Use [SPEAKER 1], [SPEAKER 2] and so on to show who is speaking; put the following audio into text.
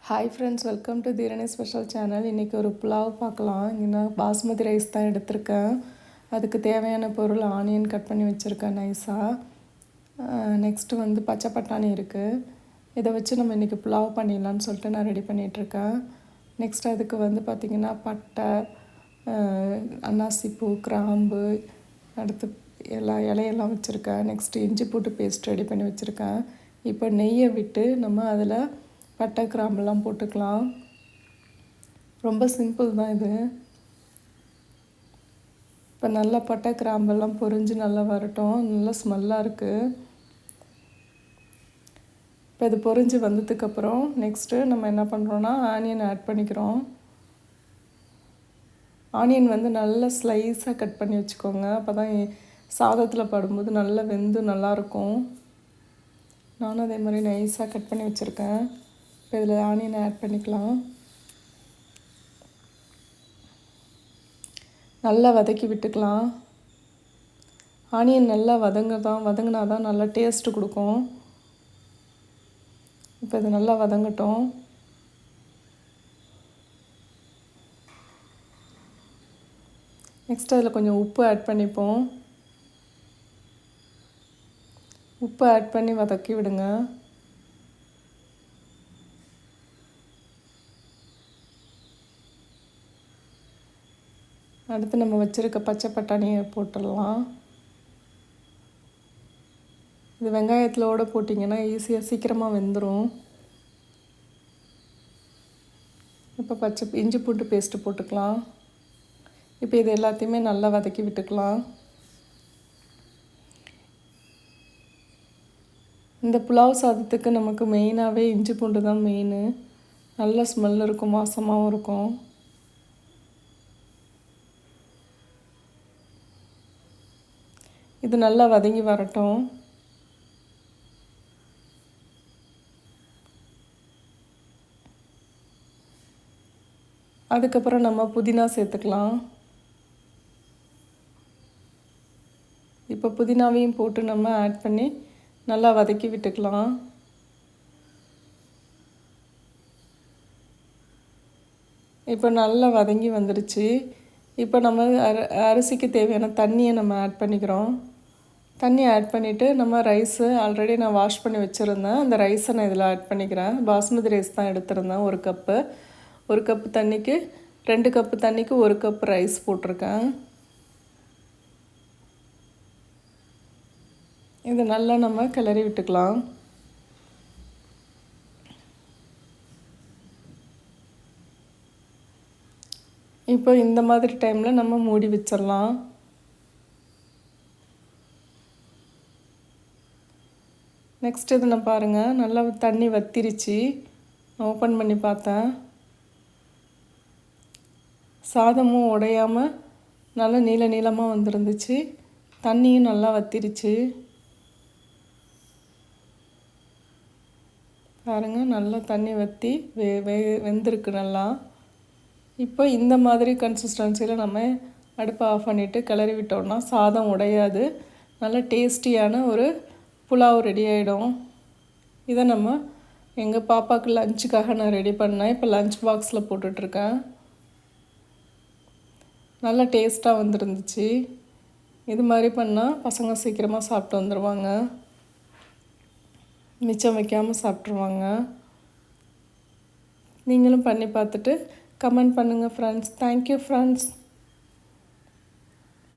[SPEAKER 1] Hi friends, welcome to Theerani special channel. இன்றைக்கி ஒரு புலாவ் பார்க்கலாம். இங்கே நான் பாஸ்மதி ரைஸ் தான் எடுத்திருக்கேன். அதுக்கு தேவையான பொருள் ஆனியன் கட் பண்ணி வச்சுருக்கேன் நைஸாக. நெக்ஸ்ட்டு வந்து பச்சை பட்டாணி இருக்குது. இதை வச்சு நம்ம இன்றைக்கி புலாவ் பண்ணிடலான்னு சொல்லிட்டு நான் ரெடி பண்ணிகிட்ருக்கேன். நெக்ஸ்ட் அதுக்கு வந்து பார்த்திங்கன்னா பட்டை, அன்னாசிப்பூ, கிராம்பு, அடுத்து இலையெல்லாம் வச்சுருக்கேன். நெக்ஸ்ட்டு இஞ்சி பூண்டு பேஸ்ட் ரெடி பண்ணி வச்சுருக்கேன். இப்போ நெய்யை விட்டு நம்ம அதில் பட்டை கிராம்பெல்லாம் போட்டுக்கலாம். ரொம்ப சிம்பிள் தான் இது. இப்போ நல்லா பட்டை கிராம்பெல்லாம் பொரிஞ்சு நல்லா வரட்டும். நல்லா ஸ்மெல்லாக இருக்குது. இப்போ இது பொரிஞ்சு வந்ததுக்கப்புறம் நெக்ஸ்ட்டு நம்ம என்ன பண்ணுறோன்னா ஆனியன் ஆட் பண்ணிக்கிறோம். ஆனியன் வந்து நல்லா ஸ்லைஸாக கட் பண்ணி வச்சுக்கோங்க. அப்போ தான் சாதத்தில் படும்போது நல்லா வெந்து நல்லாயிருக்கும். நானும் அதே மாதிரி நைஸாக கட் பண்ணி வச்சுருக்கேன். இப்போ இதில் ஆனியனை ஆட் பண்ணிக்கலாம். நல்லா வதக்கி விட்டுக்கலாம். ஆனியன் நல்லா வதங்கினா தான் நல்லா டேஸ்ட்டு கொடுக்கும். இப்போ இது நல்லா வதங்கட்டும். நெக்ஸ்ட் அதில் கொஞ்சம் உப்பு ஆட் பண்ணிப்போம். உப்பு ஆட் பண்ணி வதக்கி விடுங்க. அடுத்து நம்ம வச்சுருக்க பச்சை பட்டாணியை போட்டுடலாம். இது வெங்காயத்திலோடு போட்டிங்கன்னா ஈஸியாக சீக்கிரமாக வெந்துடும். இப்போ இஞ்சி பூண்டு பேஸ்ட்டு போட்டுக்கலாம். இப்போ இது எல்லாத்தையுமே நல்லா வதக்கி விட்டுக்கலாம். இந்த புலாவ் சாதத்துக்கு நமக்கு மெயினாகவே இஞ்சி பூண்டு தான் மெயின். நல்ல ஸ்மெல் இருக்கும், வாசமாகவும் இருக்கும். இது நல்லா வதங்கி வரட்டும். அதுக்கப்புறம் நம்ம புதினா சேர்த்துக்கலாம். இப்போ புதினாவையும் போட்டு நம்ம ஆட் பண்ணி நல்லா வதக்கி விட்டுக்கலாம். இப்போ நல்லா வதங்கி வந்துடுச்சு. இப்போ நம்ம அரிசிக்கு தேவையான தண்ணியை நம்ம ஆட் பண்ணிக்கிறோம். தண்ணி ஆட் பண்ணிவிட்டு நம்ம ரைஸு ஆல்ரெடி நான் வாஷ் பண்ணி வச்சுருந்தேன். அந்த ரைஸை நான் இதில் ஆட் பண்ணிக்கிறேன். பாஸ்மதி ரைஸ் தான் எடுத்திருந்தேன். ஒரு கப்பு தண்ணிக்கு 2 கப்பு தண்ணிக்கு 1 கப் ரைஸ் போட்டிருக்கேன். இதை நல்லா நம்ம கிளறி விட்டுக்கலாம். இப்போ இந்த மாதிரி டைமில் நம்ம மூடி வச்சிடலாம். நெக்ஸ்ட் இது நான் பாருங்கள், நல்லா தண்ணி வத்திருச்சு. ஓப்பன் பண்ணி பார்த்தேன். சாதமும் உடையாமல் நல்லா நீளமாக வந்துருந்துச்சு. தண்ணியும் நல்லா வத்திருச்சு. பாருங்கள், நல்லா தண்ணி வற்றி வெந்திருக்கு நல்லா. இப்போ இந்த மாதிரி கன்சிஸ்டன்சியில் நம்ம அடுப்பை ஆஃப் பண்ணிவிட்டு கிளறி விட்டோம்னா சாதம் உடையாது. நல்லா டேஸ்டியான ஒரு புலாவ் ரெடி ஆகிடும். இதை நம்ம எங்கள் பாப்பாவுக்கு லஞ்சுக்காக நான் ரெடி பண்ணேன். இப்போ லஞ்ச் பாக்ஸில் போட்டுட்ருக்கேன். நல்லா டேஸ்ட்டாக வந்துருந்துச்சு. இது மாதிரி பண்ணால் பசங்க சீக்கிரமாக சாப்பிட்டு வந்துடுவாங்க. மிச்சம் வைக்காமல் சாப்பிட்ருவாங்க. நீங்களும் பண்ணி பார்த்துட்டு கமெண்ட் பண்ணுங்கள் ஃப்ரெண்ட்ஸ். Thank you friends.